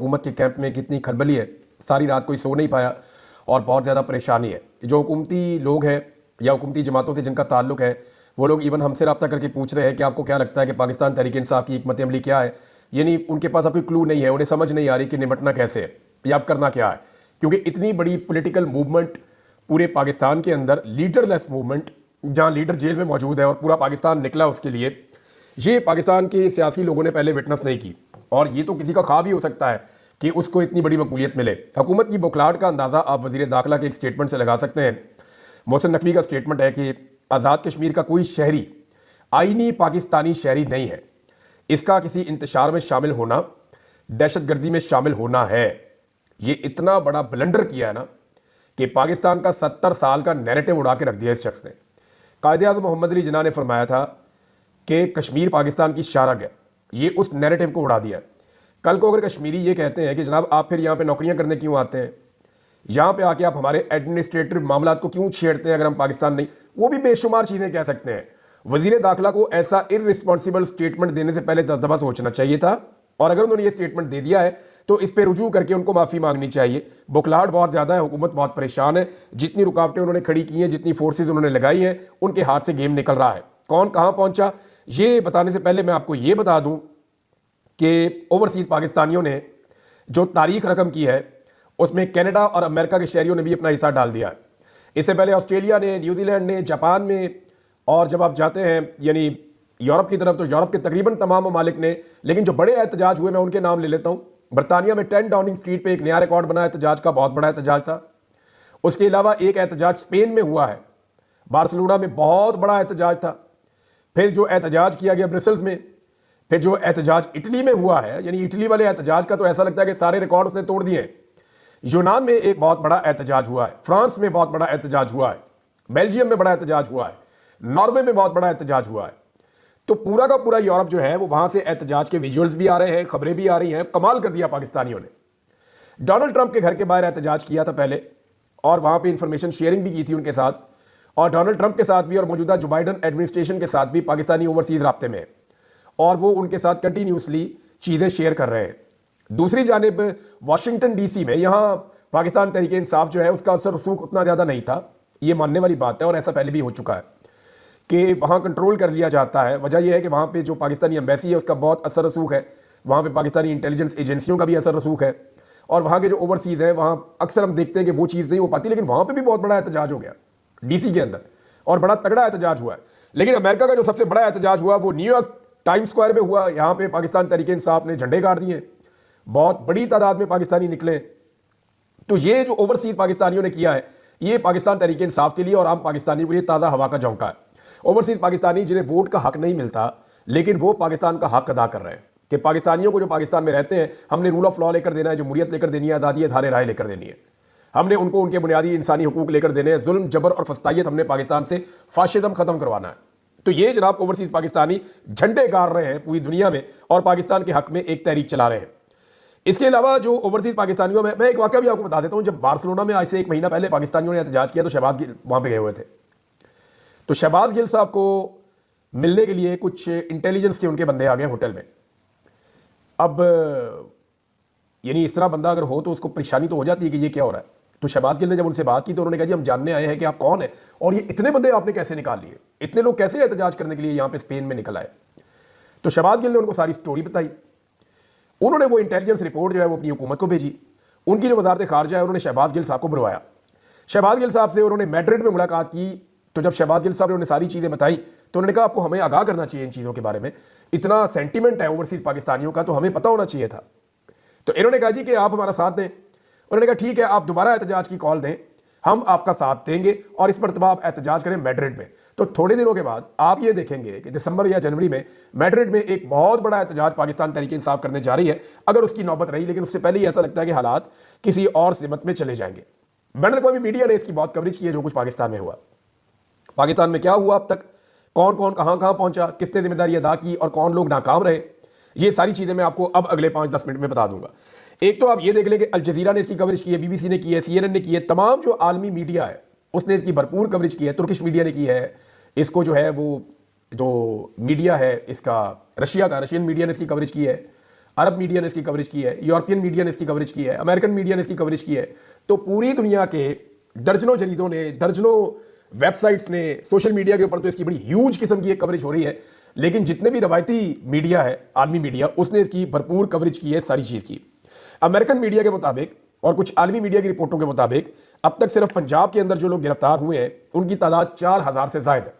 हुकूमत के कैंप में कितनी खलबली है, सारी रात कोई सो नहीं पाया और बहुत ज़्यादा परेशानी है। जो हुकूमती लोग हैं या हुकूमती जमातों से जिनका ताल्लुक है, वो लोग इवन हमसे रब्ता करके पूछ रहे हैं कि आपको क्या लगता है कि पाकिस्तान तहरीक इंसाफ की हिकमत अमली क्या है। यानी उनके पास अब कोई क्लू नहीं है, उन्हें समझ नहीं आ रही कि निपटना कैसे है या अब करना क्या है, क्योंकि इतनी बड़ी पॉलिटिकल मूवमेंट पूरे पाकिस्तान के अंदर, लीडरलेस मूवमेंट, जहाँ लीडर जेल में मौजूद है और पूरा पाकिस्तान निकला उसके लिए, ये पाकिस्तान के सियासी लोगों ने पहले विटनेस नहीं की। और ये तो किसी का ख्वाब ही हो सकता है कि उसको इतनी बड़ी मकबूलियत मिले। हुकूमत की बौखलाहट का अंदाज़ा आप वज़ीर दाखिला के एक स्टेटमेंट से लगा सकते हैं। मोहसिन नकवी का स्टेटमेंट है कि आज़ाद कश्मीर का कोई शहरी आईनी पाकिस्तानी शहरी नहीं है, इसका किसी इंतशार में शामिल होना दहशतगर्दी में शामिल होना है। ये इतना बड़ा ब्लंडर किया है ना कि पाकिस्तान का 70 साल का नैरेटिव उड़ा के रख दिया इस शख्स ने। कायद-ए-आज़म मोहम्मद अली जिन्ना ने फरमाया था कि कश्मीर पाकिस्तान की शारग है, ये उस नैरेटिव को उड़ा दिया। कल को अगर कश्मीरी ये कहते हैं कि जनाब आप फिर यहाँ पे नौकरियाँ करने क्यों आते हैं, यहाँ पे आके आप हमारे एडमिनिस्ट्रेटिव मामला को क्यों छेड़ते हैं, अगर हम पाकिस्तान नहीं, वो भी बेशुमार चीज़ें कह सकते हैं। वज़ीर दाखिला को ऐसा इररिस्पॉन्सिबल स्टेटमेंट देने से पहले 10 दफ़ा सोचना चाहिए था, और अगर उन्होंने ये स्टेटमेंट दे दिया है तो इस पर रुजू करके उनको माफ़ी मांगनी चाहिए। बुखलाहट बहुत ज़्यादा है, हुकूमत बहुत परेशान है, जितनी रुकावटें उन्होंने खड़ी की हैं, जितनी फोर्सेज उन्होंने लगाई हैं, उनके हाथ से गेम निकल रहा है। कौन कहाँ पहुँचा ये बताने से पहले मैं आपको ये बता दूँ कि ओवरसीज़ पाकिस्तानियों ने जो तारीख रकम की है उसमें कनाडा और अमेरिका के शहरियों ने भी अपना हिस्सा डाल दिया है। इससे पहले ऑस्ट्रेलिया ने, न्यूजीलैंड ने, जापान में, और जब आप जाते हैं यानी यूरोप की तरफ तो यूरोप के तकरीबन तमाम ममालिक ने, लेकिन जो बड़े एहतजाज हुए मैं उनके नाम ले लेता हूँ। बरतानिया में 10 डाउनिंग स्ट्रीट पे एक नया रिकॉर्ड बना एहतजाज का, बहुत बड़ा एहतजाज था। उसके अलावा एक एहतजाज स्पेन में हुआ है, बार्सिलोना में बहुत बड़ा एहतजाज था। फिर जो एहतजाज किया गया ब्रसल्स में, फिर जो एहतजाज इटली में हुआ है, यानी इटली वाले एहतजाज का तो ऐसा लगता है कि सारे रिकॉर्ड उसने तोड़ दिए। यूनान में एक बहुत बड़ा एहतजाज हुआ है, फ्रांस में बहुत बड़ा एहतजाज हुआ है, बेल्जियम में बड़ा एहतजाज हुआ है, नॉर्वे में बहुत बड़ा एहतजाज हुआ है। तो पूरा का पूरा यूरोप जो है वो वहां से एहतजाज के विजुअल्स भी आ रहे हैं, खबरें भी आ रही हैं। कमाल कर दिया पाकिस्तानियों ने। डोनाल्ड ट्रंप के घर के बाहर एहतजाज किया था पहले, और वहां पे इंफॉर्मेशन शेयरिंग भी की थी उनके साथ, और डोनाल्ड ट्रंप के साथ भी और मौजूदा जो बाइडन एडमिनिस्ट्रेशन के साथ भी पाकिस्तानी ओवरसीज राब्ते में, और वो उनके साथ कंटिन्यूसली चीज़ें शेयर कर रहे हैं। दूसरी जानिब वाशिंगटन डीसी में, यहाँ पाकिस्तान तहरीक इंसाफ जो है उसका असर रसूख उतना ज़्यादा नहीं था, ये मानने वाली बात है, और ऐसा पहले भी हो चुका है कि वहाँ कंट्रोल कर लिया जाता है। वजह यह है कि वहाँ पे जो पाकिस्तानी एम्बेसी है उसका बहुत असर रसूख है, वहाँ पे पाकिस्तानी इंटेलिजेंस एजेंसियों का भी असर रसूख है, और वहाँ के जो ओवरसीज़ हैं वहाँ अक्सर हम देखते हैं कि वो चीज़ नहीं हो पाती। लेकिन वहाँ पर भी बहुत बड़ा एहतजाज हो गया डीसी के अंदर, और बड़ा तगड़ा एहतजाज हुआ है। लेकिन अमेरिका का जो सबसे बड़ा एहतजाज हुआ वो न्यूयॉर्क टाइम स्क्वायर में हुआ। यहाँ पे पाकिस्तान तहरीक इंसाफ ने झंडे गाड़ दिए, बहुत बड़ी तादाद में पाकिस्तानी निकले। तो ये जो ओवरसीज पाकिस्तानियों ने किया है, ये पाकिस्तान तहरीक इंसाफ के लिए और आम पाकिस्तानियों के लिए ताज़ा हवा का झोंका है। ओवरसीज पाकिस्तानी जिन्हें वोट का हक नहीं मिलता, लेकिन वो पाकिस्तान का हक अदा कर रहे हैं कि पाकिस्तानियों को जो पाकिस्तान में रहते हैं, हमने रूल ऑफ लॉ लेकर देना है, जमहूरियत लेकर देनी है, आज़ादी धारे राय लेकर देनी है, हमने उनको उनके बुनियादी इंसानी हुकूक लेकर देने हैं, जुल्म जबर और फस्तायत हमने पाकिस्तान से फाशिज्म खत्म करवाना है। तो ये जनाब ओवरसीज पाकिस्तानी झंडे गाड़ रहे हैं पूरी दुनिया में और पाकिस्तान के हक में एक तहरीक चला रहे हैं। इसके अलावा जो ओवरसीज पाकिस्तानियों में, मैं एक वाक़या भी आपको बता देता हूँ। जब बार्सिलोना में आज से 1 महीना पहले पाकिस्तानियों ने एहतजाज किया तो शहबाज गिल वहाँ पे गए हुए थे। तो शहबाज गिल साहब को मिलने के लिए कुछ इंटेलिजेंस के उनके बंदे आ गए होटल में। अब यानी इस तरह बंदा अगर हो तो उसको परेशानी तो हो जाती है कि ये क्या हो रहा है। तो शहबाज गिल ने जब उनसे बात की तो उन्होंने कहा जी हम जानने आए हैं कि आप कौन है, और ये इतने बंदे आपने कैसे निकाल लिए, इतने लोग कैसे एहतजाज करने के लिए यहाँ पे स्पेन में निकल आए। तो शहबाज गिल ने उनको सारी स्टोरी बताई। उन्होंने वो इंटेलिजेंस रिपोर्ट जो है वो अपनी हुकूमत को भेजी। उनकी जो वजारत खारजा है उन्होंने शहबाज गिल साहब को बुलवाया। शहबाज गिल साहब से उन्होंने मैड्रिड में मुलाकात की। तो जब शहबाज गिल साहब ने उन्हें सारी चीज़ें बताई तो उन्होंने कहा आपको हमें आगाह करना चाहिए इन चीज़ों के बारे में, इतना सेंटिमेंट है ओवरसीज़ पाकिस्तानियों का तो हमें पता होना चाहिए था। तो इन्होंने कहा जी कि आप हमारा साथ दें। उन्होंने कहा ठीक है, आप दोबारा एहतजाज की कॉल दें, हम आपका साथ देंगे और इस मरतबा आप एहतजाज करें मैड्रिड में। तो थोड़े दिनों के बाद आप ये देखेंगे कि दिसंबर या जनवरी में मैड्रिड में एक बहुत बड़ा एहतजाज पाकिस्तान तहरीक इंसाफ करने जा रही है, अगर उसकी नौबत रही। लेकिन उससे पहले ही ऐसा लगता है कि हालात किसी और सिमत में चले जाएंगे। बैन अवी मीडिया ने इसकी बहुत कवरेज की है, जो कुछ पाकिस्तान में हुआ। पाकिस्तान में क्या हुआ अब तक, कौन कौन कहाँ कहाँ पहुँचा, किसने जिम्मेदारी अदा की और कौन लोग नाकाम रहे, ये सारी चीज़ें मैं आपको अब अगले 5-10 मिनट में बता दूंगा। एक तो आप ये देख लें कि अल जज़ीरा ने इसकी कवरेज की है, BBC ने की है, CNN ने की है, तमाम जो आलमी मीडिया है उसने इसकी भरपूर कवरेज की है। तुर्किश मीडिया ने की है, इसको जो है वो जो मीडिया है इसका रशिया का, रशियन मीडिया ने इसकी कवरेज की है। अरब मीडिया ने इसकी कवरेज की है, यूरोपियन मीडिया ने इसकी कवरेज की है, अमेरिकन मीडिया ने इसकी कवरेज की है। तो पूरी दुनिया के दर्जनों जरीदों ने, दर्जनों वेबसाइट्स ने, सोशल मीडिया के ऊपर तो इसकी बड़ी ह्यूज किस्म की एक कवरेज हो रही है। लेकिन जितने भी रवायती मीडिया है, आलमी मीडिया, उसने इसकी भरपूर कवरेज की है सारी चीज़ की। अमेरिकन मीडिया के मुताबिक और कुछ आलमी मीडिया की रिपोर्टों के मुताबिक अब तक सिर्फ पंजाब के अंदर जो लोग गिरफ्तार हुए हैं उनकी तादाद 4000 से ज़ायद है।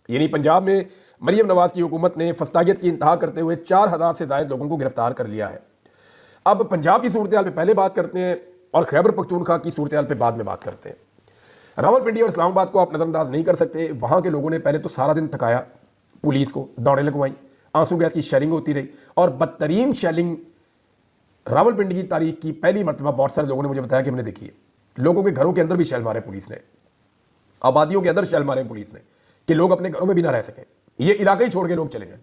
यानी पंजाब में मरियम नवाज की हुकूमत ने फस्तागियत की इंतहा करते हुए 4000 से ज़ायद लोगों को गिरफ्तार कर लिया है। अब पंजाब की सूरत हाल पे पहले बात करते हैं और खैबर पख्तूनख्वा की सूरत हाल पे बाद में बात करते हैं। रावलपिंडी और इस्लामाबाद को आप नज़रअंदाज नहीं कर सकते। वहाँ के लोगों ने पहले तो सारा दिन थकाया पुलिस को, दौड़ें लगवाई, आंसू गैस की शेलिंग होती रही और बदतरीन शेलिंग रावलपिंडी की तारीख की पहली मरतबा बहुत सारे लोगों ने मुझे बताया कि हमने देखी है। लोगों के घरों के अंदर भी शेल मारे पुलिस ने, आबादियों के अंदर शेल मारे पुलिस ने कि लोग अपने घरों में भी ना रह सकें, ये इलाके ही छोड़ के लोग चले गए।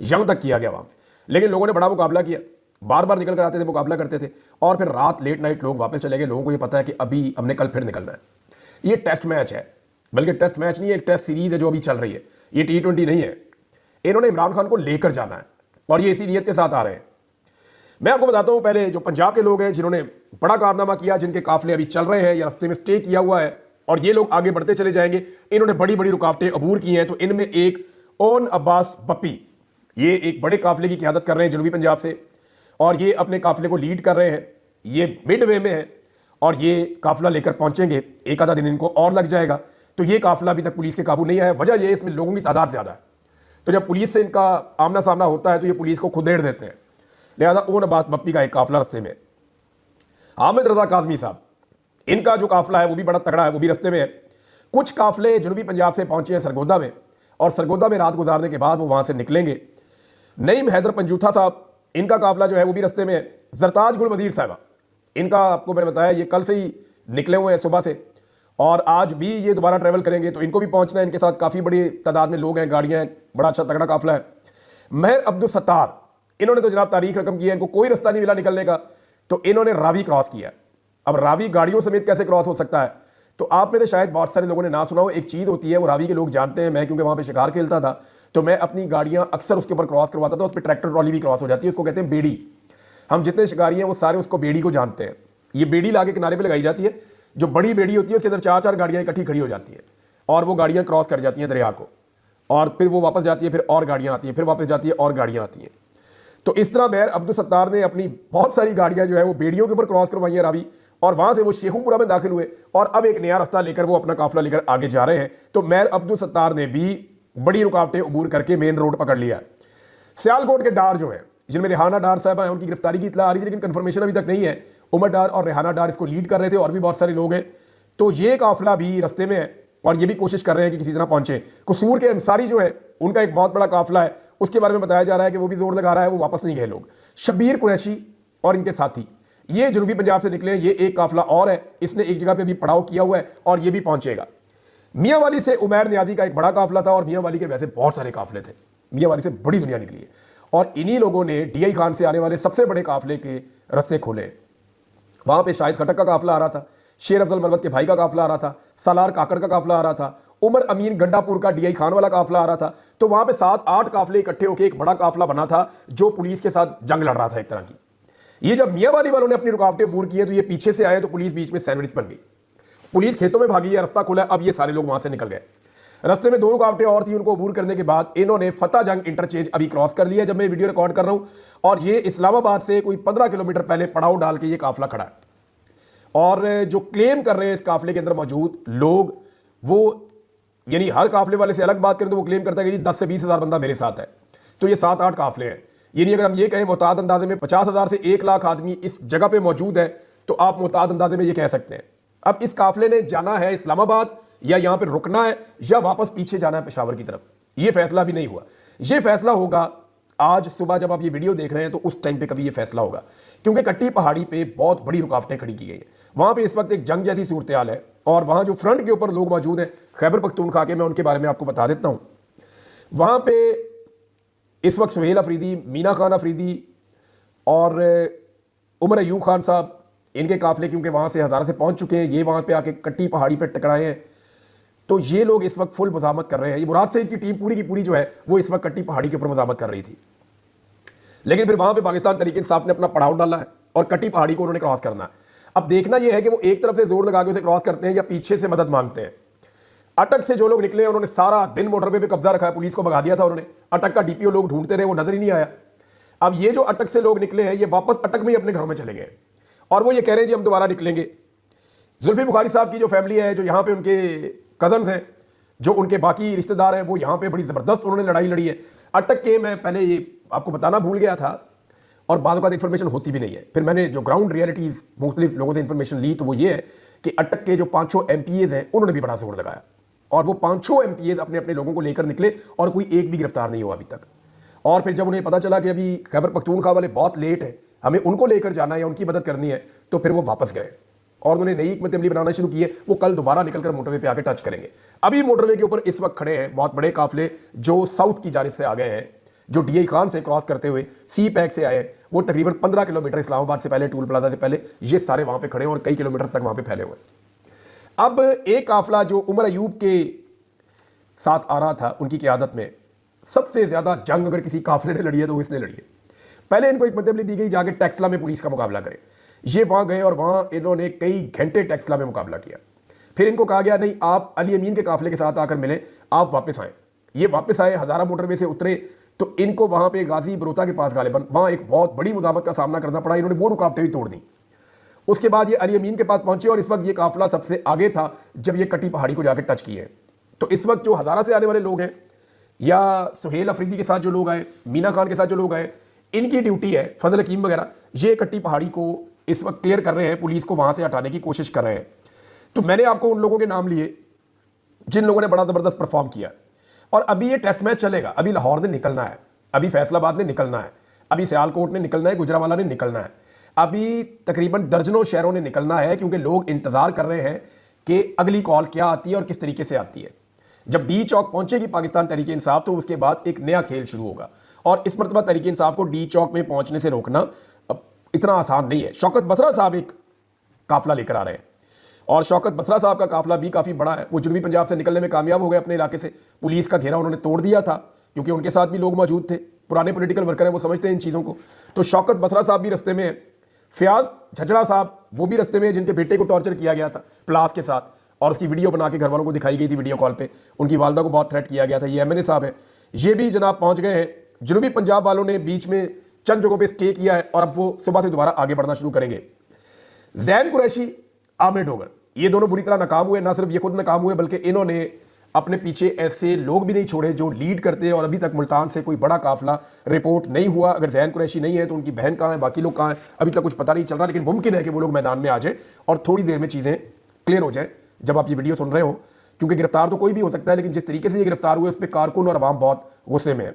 यहाँ तक किया गया वहाँ पे। लेकिन लोगों ने बड़ा मुकाबला किया, बार बार निकल कर आते थे, मुकाबला करते थे और फिर रात लेट नाइट लोग वापस चले गए। लोगों को ये पता है कि अभी हमने कल फिर निकलना है। ये टेस्ट मैच है, बल्कि टेस्ट मैच नहीं है, एक टेस्ट सीरीज है जो अभी चल रही है। ये T20 नहीं है। इन्होंने इमरान खान को लेकर जाना है और ये इसी नीयत के साथ आ रहे हैं। मैं आपको बताता हूं, पहले जो पंजाब के लोग हैं जिन्होंने बड़ा कारनामा किया, जिनके काफिले अभी चल रहे हैं या रास्ते में स्टे किया हुआ है और ये लोग आगे बढ़ते चले जाएंगे, इन्होंने बड़ी बड़ी रुकावटें अबूर की हैं। तो इनमें एक ओन अब्बास बप्पी, ये एक बड़े काफिले की क़यादत कर रहे हैं जनूबी पंजाब से और ये अपने काफिले को लीड कर रहे हैं। ये मिड वे में है और ये काफिला लेकर पहुंचेंगे। एक आधा दिन इनको और लग जाएगा। तो ये काफिला अभी तक पुलिस के काबू नहीं आया। वजह यह इसमें लोगों की तादाद ज़्यादा है। तो जब पुलिस से इनका आमना सामना होता है तो ये पुलिस को खुदेड़ देते हैं। लिहाजा ओन अब्बास बप्पी का एक काफिला रस्ते में। हामिद रजा काजमी साहब, इनका जो काफिला है वो भी बड़ा तगड़ा है, वो भी रस्ते में है। कुछ काफिले जनूबी पंजाब से पहुंचे हैं सरगोदा में और सरगोदा में रात गुजारने के बाद वो वहां से निकलेंगे। नईम हैदर पंजूथा साहब, इनका काफिला जो है वो भी रस्ते में है। जरताज गुल वजीर साहबा, इनका आपको मैंने बताया ये कल से ही निकले हुए हैं सुबह से और आज भी ये दोबारा ट्रैवल करेंगे। तो इनको भी पहुंचना है। इनके साथ काफ़ी बड़ी तादाद में लोग हैं, गाड़ियां हैं, बड़ा अच्छा तगड़ा काफिला है। महर अब्दुल सत्तार, इन्होंने तो जनाब तारीख रकम की है, इनको कोई रास्ता नहीं मिला निकलने का, तो इन्होंने रावी क्रॉस किया। अब रावी गाड़ियों समेत कैसे क्रॉस हो सकता है? तो आप में से शायद बहुत सारे लोगों ने ना सुना हो, एक चीज़ होती है वो रावी के लोग जानते हैं। मैं क्योंकि वहाँ पे शिकार खेलता था तो मैं अपनी गाड़ियाँ अक्सर उसके ऊपर क्रॉस करवाता था। उस पर ट्रैक्टर ट्रॉली भी क्रॉस हो जाती है, उसको कहते हैं बेड़ी। हम जितने शिकारी हैं वो सारे उसको बेड़ी को जानते हैं। ये बेड़ी लाके किनारे पे लगाई जाती है, जो बड़ी बेड़ी होती है उसके अंदर 4-4 गाड़ियाँ इकट्ठी खड़ी हो जाती हैं और वो गाड़ियाँ क्रॉस कर जाती हैं दरिया को और फिर वो वापस जाती है, फिर और गाड़ियाँ आती हैं, फिर वापस जाती है और गाड़ियाँ आती हैं। तो इस तरह महर अब्दुल सत्तार ने अपनी बहुत सारी गाड़ियाँ जो है वो बेड़ियों के ऊपर क्रॉस करवाई हैं रावी और वहाँ से वो शेखुपुरा में दाखिल हुए और अब एक नया रास्ता लेकर वो अपना काफिला लेकर आगे जा रहे हैं। तो महर अब्दुल सत्तार ने भी बड़ी रुकावटें अबूर करके मेन रोड पकड़ लिया। सियालकोट के डार जो हैं, जिनमें रेहाना डार साहब हैं, उनकी गिरफ्तारी की इतला आ रही थी लेकिन कन्फर्मेशन अभी तक नहीं है। उमर डार और रेहाना डार इसको लीड कर रहे थे और भी बहुत सारे लोग हैं। तो ये काफिला भी रास्ते में है और ये भी कोशिश कर रहे हैं कि किसी तरह पहुंचे। कसूर के अंसारी जो है उनका एक बहुत बड़ा काफिला है, उसके बारे में बताया जा रहा है कि वो भी जोर लगा रहा है, वो वापस नहीं गए लोग। शब्बीर कुरैशी और इनके साथी ये जनूबी पंजाब से निकले। ये एक काफिला और है, इसने एक जगह पे भी पड़ाव किया हुआ है और ये भी पहुंचेगा। मियाँ वाली से उमैर नियाजी का एक बड़ा काफिला था और मियाँ वाली के वैसे बहुत सारे काफिले थे। मियाँ वाली से बड़ी दुनिया निकली है और इन्हीं लोगों ने DI खान से आने वाले सबसे बड़े काफिले के रास्ते खोले। वहाँ पे शाहिद खटक का काफिला आ रहा था, शेर अफजल मरवत के भाई का काफिला आ रहा था, सालार काकड़ का काफिला आ रहा था, उमर अमीन गंडापुर का DI खान वाला काफिला आ रहा था। तो वहाँ पे 7-8 काफिले इकट्ठे होकर एक बड़ा काफिला बना था जो पुलिस के साथ जंग लड़ रहा था एक तरह की। ये जब मियाँ वाली वालों ने अपनी रुकावटें दूर की है तो ये पीछे से आए तो पुलिस बीच में सैंडविच बन गई। पुलिस खेतों में भागी है, रास्ता खुला, अब ये सारे लोग वहां से निकल गए। रास्ते में 2 रुकावटें और थी, उनको अबूर करने के बाद इन्होंने फतेह जंग इंटरचेंज अभी क्रॉस कर लिया जब मैं वीडियो रिकॉर्ड कर रहा हूं और ये इस्लामाबाद से कोई 15 किलोमीटर पहले पड़ाव डाल के ये काफिला खड़ा है। और जो क्लेम कर रहे हैं इस काफिले के अंदर मौजूद लोग, वो यानी हर काफिले वाले से अलग बात करें तो वो क्लेम करता है कि 10 से 20 हज़ार बंदा मेरे साथ है। तो ये 7-8 काफिले हैं। यानी अगर हम ये कहें मुताद अंदाजे में 50,000 से 1 लाख आदमी इस जगह पे मौजूद है तो आप मुताद अंदाजे में ये कह सकते हैं। अब इस काफिले ने जाना है इस्लामाबाद या यहां पे रुकना है या वापस पीछे जाना है पेशावर की तरफ, ये फैसला भी नहीं हुआ। ये फैसला होगा आज सुबह जब आप ये वीडियो देख रहे हैं तो उस टाइम पे कभी ये फैसला होगा, क्योंकि कट्टी पहाड़ी पे बहुत बड़ी रुकावटें खड़ी की गई है। वहां पे इस वक्त एक जंग जैसी सूरत हाल है और वहां जो फ्रंट के ऊपर लोग मौजूद हैं खैबर पख्तूनख्वा के, मैं उनके बारे में आपको बता देता हूं। वहां पे इस वक्त सुहेल अफरीदी, मीना खान अफरीदी और उमर अयूब खान साहब, इनके काफिले क्योंकि वहाँ से हज़ारा से पहुँच चुके हैं, ये वहाँ पे आके कट्टी पहाड़ी पे टकराए हैं। तो ये लोग इस वक्त फुल मज़ामत कर रहे हैं। ये मुराद सईद की टीम पूरी की पूरी जो है वो इस वक्त कट्टी पहाड़ी के ऊपर मज़ामत कर रही थी। लेकिन फिर वहां पे पाकिस्तान तरीके इंसाफ ने अपना पड़ाव डाला है और कटी पहाड़ी को उन्होंने क्रॉस करना है। अब देखना यह है कि वो एक तरफ से जोर लगा के उसे क्रॉस करते हैं या पीछे से मदद मांगते हैं। अटक से जो लोग निकले हैं उन्होंने सारा दिन मोटरवे पे कब्जा रखा है, पुलिस को भगा दिया था उन्होंने। अटक का डीपीओ लोग ढूंढते रहे, वो नजर ही नहीं आया। अब ये जो अटक से लोग निकले हैं ये वापस अटक में ही अपने घरों में चले गए और वो ये कह रहे हैं जी हम दोबारा निकलेंगे। जुल्फी बुखारी साहब की जो फैमिली है, जो यहाँ पे उनके कजन्स हैं, जो उनके बाकी रिश्तेदार हैं, वो यहाँ पे बड़ी ज़बरदस्त उन्होंने लड़ाई लड़ी है। अटक के मैं पहले ये आपको बताना भूल गया था और बाद में इन्फॉर्मेशन होती भी नहीं है। फिर मैंने जो ग्राउंड रियलिटीज़ मुख्तलिफ लोगों से इन्फॉर्मेशन ली तो वो ये है कि अटक के जो 500 MPAs हैं उन्होंने भी बड़ा जोर लगाया और वो 500 MPAs अपने अपने लोगों को लेकर निकले और कोई एक भी गिरफ्तार नहीं हुआ अभी तक। और फिर जब उन्हें पता चला कि अभी खैबर पख्तूनख्वा वाले बहुत लेट है, हमें उनको लेकर जाना है या उनकी मदद करनी है, तो फिर वो वापस गए और उन्होंने नई हिकमत अमली बनाना शुरू किए। वो कल दोबारा निकलकर मोटरवे पे आके टच करेंगे। अभी मोटरवे के ऊपर इस वक्त खड़े हैं बहुत बड़े काफिले जो साउथ की जानिब से आ गए हैं, जो DI खान से क्रॉस करते हुए सी पैक से आए। वो तकरीबन 15 किलोमीटर इस्लामाबाद से पहले, टूल प्लाजा से पहले, ये सारे वहां पे खड़े हैं और कई किलोमीटर तक वहां पे फैले हुए। अब एक काफिला जो उमर अयूब के साथ आ रहा था, उनकी क़यादत में सबसे ज्यादा जंग अगर किसी काफिले ने लड़ी है तो इसने लड़ी है। पहले इनको एक मतलब दी गई जाके टैक्सला में पुलिस का मुकाबला करें। ये वहां गए और वहां इन्होंने कई घंटे टैक्सला में मुकाबला किया। फिर इनको कहा गया नहीं, आप अली अमीन के काफिले के साथ आकर मिले, आप वापस आए। ये वापस आए, हजारा मोटरवे से उतरे तो इनको वहां पे गाजी बरोता के पास गालिबन वहां एक बहुत बड़ी मुजामत का सामना करना पड़ा। इन्होंने वो रुकावटें भी तोड़ दी। उसके बाद ये अली अमीन के पास पहुंचे और इस वक्त ये काफिला सबसे आगे था जब ये कटी पहाड़ी को जाकर टच किए। तो इस वक्त जो हजारा से आने वाले लोग हैं या सुहेल अफरीदी के साथ जो लोग आए, मीना खान के साथ जो लोग आए, इनकी ड्यूटी है, फजल हकीम वगैरह, ये कट्टी पहाड़ी को इस वक्त क्लियर कर रहे हैं, पुलिस को वहां से हटाने की कोशिश कर रहे हैं। तो मैंने आपको उन लोगों के नाम लिए जिन लोगों ने बड़ा ज़बरदस्त परफॉर्म किया। और अभी ये टेस्ट मैच चलेगा। अभी लाहौर ने निकलना है, अभी फैसलाबाद ने निकलना है, अभी सियालकोट ने निकलना है, गुजरावाला ने निकलना है, अभी तकरीबन दर्जनों शहरों ने निकलना है, क्योंकि लोग इंतज़ार कर रहे हैं कि अगली कॉल क्या आती है और किस तरीके से आती है। जब डी चौक पहुंचेगी पाकिस्तान तहरीक इंसाफ तो उसके बाद एक नया खेल शुरू होगा और इस मरतबा तहरीक इंसाफ को डी चौक में पहुंचने से रोकना अब इतना आसान नहीं है। शौकत बसरा साहब एक काफिला लेकर आ रहे हैं और शौकत बसरा साहब का काफिला भी काफ़ी बड़ा है। वो जनूबी पंजाब से निकलने में कामयाब हो गए अपने इलाके से। पुलिस का घेरा उन्होंने तोड़ दिया था क्योंकि उनके साथ भी लोग मौजूद थे, पुराने पॉलिटिकल वर्कर हैं, वो समझते हैं इन चीज़ों को। तो शौकत बसरा साहब भी रस्ते में है, फयाज झचड़ा साहब वो भी रस्ते में, जिनके बेटे को टॉर्चर किया गया था प्लास के साथ और उसकी वीडियो बना के घर वालों को दिखाई गई थी वीडियो कॉल पे, उनकी वालदा को बहुत थ्रेट किया गया था। ये MNA साहब हैं, ये भी जनाब पहुंच गए हैं। जनूबी पंजाब वालों ने बीच में चंद जगहों पे स्टे किया है और अब वो सुबह से दोबारा आगे बढ़ना शुरू करेंगे। जैन कुरैशी, आमिर डोगर, ये दोनों बुरी तरह नाकाम हुए। ना सिर्फ ये खुद नाकाम हुए बल्कि इन्होंने अपने पीछे ऐसे लोग भी नहीं छोड़े जो लीड करते हैं और अभी तक मुल्तान से कोई बड़ा काफिला रिपोर्ट नहीं हुआ। अगर जैन कुरैशी नहीं है तो उनकी बहन कहाँ है, बाकी लोग कहाँ हैं, अभी तक कुछ पता नहीं चल रहा। लेकिन मुमकिन है कि वो लोग मैदान में आ जाए और थोड़ी देर में चीज़ें क्लियर हो जाए जब आप ये वीडियो सुन रहे हो, क्योंकि गिरफ्तार तो कोई भी हो सकता है, लेकिन जिस तरीके से ये गिरफ्तार हुए उस पर कारकुन और अवाम बहुत गुस्से में है।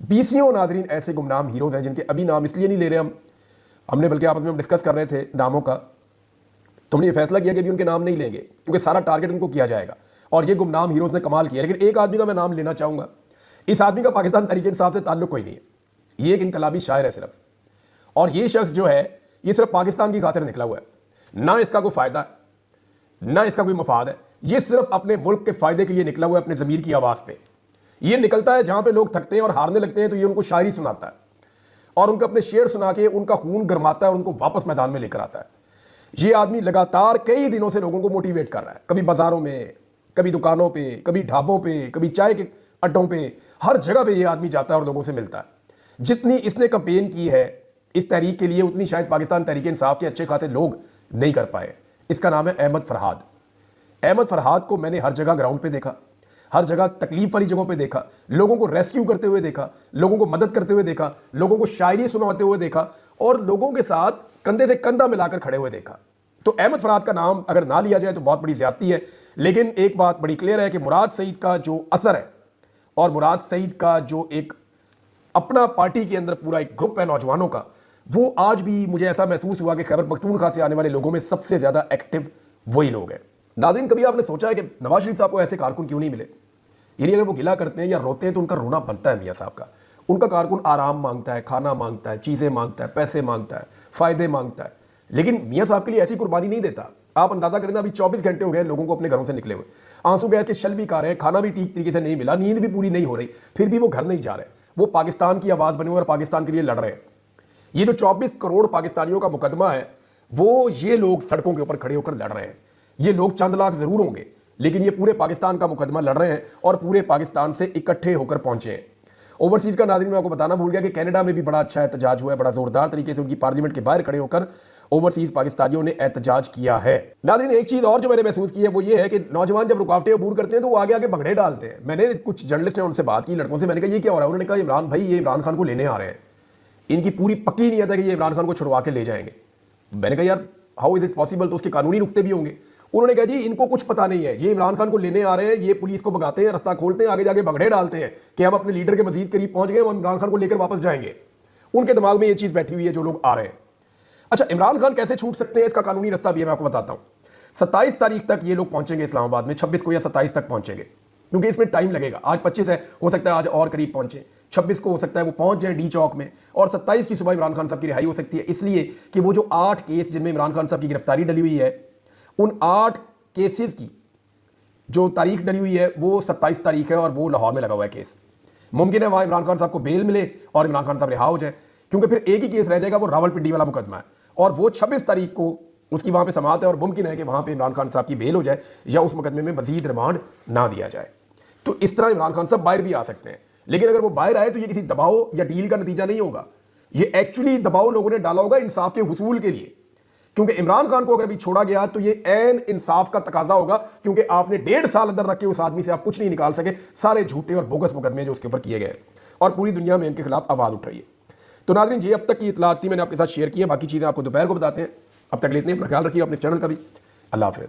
20 नाजरीन ऐसे गुमनाम हीरोज़ हैं जिनके अभी नाम इसलिए नहीं ले रहे हमने बल्कि आपस में हम डिस्कस कर रहे थे नामों का, तो हमने ये फैसला किया कि अभी उनके नाम नहीं लेंगे क्योंकि सारा टारगेट उनको किया जाएगा और ये गुमनाम हीरोज़ ने कमाल किया। लेकिन एक आदमी का मैं नाम लेना चाहूँगा। इस आदमी का पाकिस्तान तहरीक इंसाफ से ताल्लुक कोई नहीं है, ये एक इनकलाबी शायर है सिर्फ, और ये शख्स जो है ये सिर्फ पाकिस्तान की खातिर निकला हुआ है। ना इसका कोई फ़ायदा है ना इसका कोई मफाद है, ये सिर्फ अपने मुल्क के फ़ायदे के लिए निकला हुआ है, अपने ज़मीर की आवाज़ पे। ये निकलता है जहाँ पे लोग थकते हैं और हारने लगते हैं तो ये उनको शायरी सुनाता है और उनको अपने शेर सुना के उनका खून गरमाता है और उनको वापस मैदान में लेकर आता है। ये आदमी लगातार कई दिनों से लोगों को मोटिवेट कर रहा है, कभी बाज़ारों में, कभी दुकानों पे, कभी ढाबों पे, कभी चाय के अड्डों पे, हर जगह पे ये आदमी जाता है और लोगों से मिलता है। जितनी इसने कैंपेन की है इस तहरीक के लिए उतनी शायद पाकिस्तान तहरीक इंसाफ के अच्छे खासे लोग नहीं कर पाए। इसका नाम है अहमद फरहाद। अहमद फरहाद को मैंने हर जगह ग्राउंड पे देखा, हर जगह तकलीफ वाली जगहों पे देखा, लोगों को रेस्क्यू करते हुए देखा, लोगों को मदद करते हुए देखा, लोगों को शायरी सुनाते हुए देखा और लोगों के साथ कंधे से कंधा मिलाकर खड़े हुए देखा। तो अहमद फरहाद का नाम अगर ना लिया जाए तो बहुत बड़ी ज्यादती है। लेकिन एक बात बड़ी क्लियर है कि मुराद सईद का जो असर है और मुराद सईद का जो एक अपना पार्टी के अंदर पूरा एक ग्रुप है नौजवानों का, वो आज भी मुझे ऐसा महसूस हुआ कि खैबर पख्तूनख्वा से आने वाले लोगों में सबसे ज़्यादा एक्टिव वही लोग हैं। नाज़रीन, कभी आपने सोचा है कि नवाज शरीफ साहब को ऐसे कारकुन क्यों नहीं मिले? यानी अगर वो गिला करते हैं या रोते हैं तो उनका रोना बनता है मियाँ साहब का। उनका कारकुन आराम मांगता है, खाना मांगता है, चीज़ें मांगता है, पैसे मांगता है, फ़ायदे मांगता है, लेकिन मियाँ साहब के लिए ऐसी कुर्बानी नहीं देता। आप अंदाजा करें ना, अभी 24 घंटे हो गए लोगों को अपने घरों से निकले हुए, आंसू गैस के शल भी खा रहे हैं, खाना भी ठीक तरीके से नहीं मिला, नींद भी पूरी नहीं हो रही, फिर भी वो घर नहीं जा रहे। वो पाकिस्तान की आवाज़ बने हुए और पाकिस्तान के लिए लड़ रहे हैं। ये जो 24 करोड़ पाकिस्तानियों का मुकदमा है, वो ये लोग सड़कों के ऊपर खड़े होकर लड़ रहे हैं। ये लोग चंद लाख जरूर होंगे, लेकिन ये पूरे पाकिस्तान का मुकदमा लड़ रहे हैं और पूरे पाकिस्तान से इकट्ठे होकर पहुंचे हैं। ओवरसीज का नाज़रीन मैं आपको बताना भूल गया कि कनाडा में भी बड़ा अच्छा एहतजाज हुआ है, बड़ा जोरदार तरीके से उनकी पार्लियामेंट के बाहर खड़े होकर ओवरसीज पाकिस्तानियों ने एहतजाज किया है। नाज़रीन एक चीज़ और जो मैंने महसूस की है वो ये है कि नौजवान जब रुकावटें अबूर करते हैं तो वो आगे आगे भगड़े डालते हैं। मैंने कुछ जर्नलिस्ट ने उनसे बात की, लड़कों से, मैंने कहा ये क्या हो रहा है? उन्होंने कहा इमरान भाई, ये इमरान खान को लेने आ रहे हैं, इनकी पूरी पक्की नीयत है कि ये इमरान खान को छुड़वा के ले जाएंगे। मैंने कहा यार हाउ इज इट पॉसिबल, तो उसके कानूनी नुक्ते भी होंगे। उन्होंने कहा जी इनको कुछ पता नहीं है, ये इमरान खान को लेने आ रहे हैं, ये पुलिस को भगाते हैं, रास्ता खोलते हैं, आगे जाके भगड़े डालते हैं कि हम अपने लीडर के मजीद करीब पहुंच गए, हम इमरान खान को लेकर वापस जाएंगे। उनके दिमाग में ये चीज़ बैठी हुई है जो लोग आ रहे हैं। अच्छा, इमरान खान कैसे छूट सकते हैं, इसका कानूनी रास्ता भी है, मैं आपको बताता हूँ। 27 तारीख तक ये लोग पहुंचेंगे इस्लामाबाद में, 26 को या 27 तक पहुंचेंगे, क्योंकि इसमें टाइम लगेगा। आज 25 है, हो सकता है आज और करीब पहुंचे, 26 को हो सकता है वो पहुंच जाए डी चौक में, और 27 की सुबह इमरान खान साहब की रिहाई हो सकती है। इसलिए कि वो जो 8 केस जिनमें इमरान खान साहब की गिरफ्तारी डली हुई है, उन 8 केसेस की जो तारीख डली हुई है वो 27 तारीख है और वो लाहौर में लगा हुआ है केस। मुमकिन है वहाँ इमरान खान साहब को बेल मिले और इमरान खान साहब रिहा हो जाए, क्योंकि फिर एक ही केस रह जाएगा, वो रावलपिंडी वाला मुकदमा है, और वो 26 तारीख को उसकी वहाँ पे समाअत है और मुमकिन है कि वहाँ पे इमरान खान साहब की बेल हो जाए या उस मुकदमे में मजीद रिमांड ना दिया जाए। तो इस तरह इमरान खान साहब बाहर भी आ सकते हैं, लेकिन अगर वो बाहर आए तो ये किसी दबाव या डील का नतीजा नहीं होगा, ये एक्चुअली दबाव लोगों ने डाला होगा इंसाफ के हुसूल के लिए। क्योंकि इमरान खान को अगर अभी छोड़ा गया तो ये ऐन इंसाफ का तकाजा होगा, क्योंकि आपने 1.5 साल अंदर रख के उस आदमी से आप कुछ नहीं निकाल सके, सारे झूठे और बोगस मुकदमे जो उसके ऊपर किए गए और पूरी दुनिया में इनके खिलाफ आवाज उठ रही है। तो नाज़रीन ये अब तक की इतलात थी, मैंने आपके साथ शेयर की है, बाकी चीज़ें आपको दोपहर को बताते हैं। अब तक लेते हैं, अपना ख्याल रखिए, अपने चैनल का भी। अल्लाह हाफ़िज़।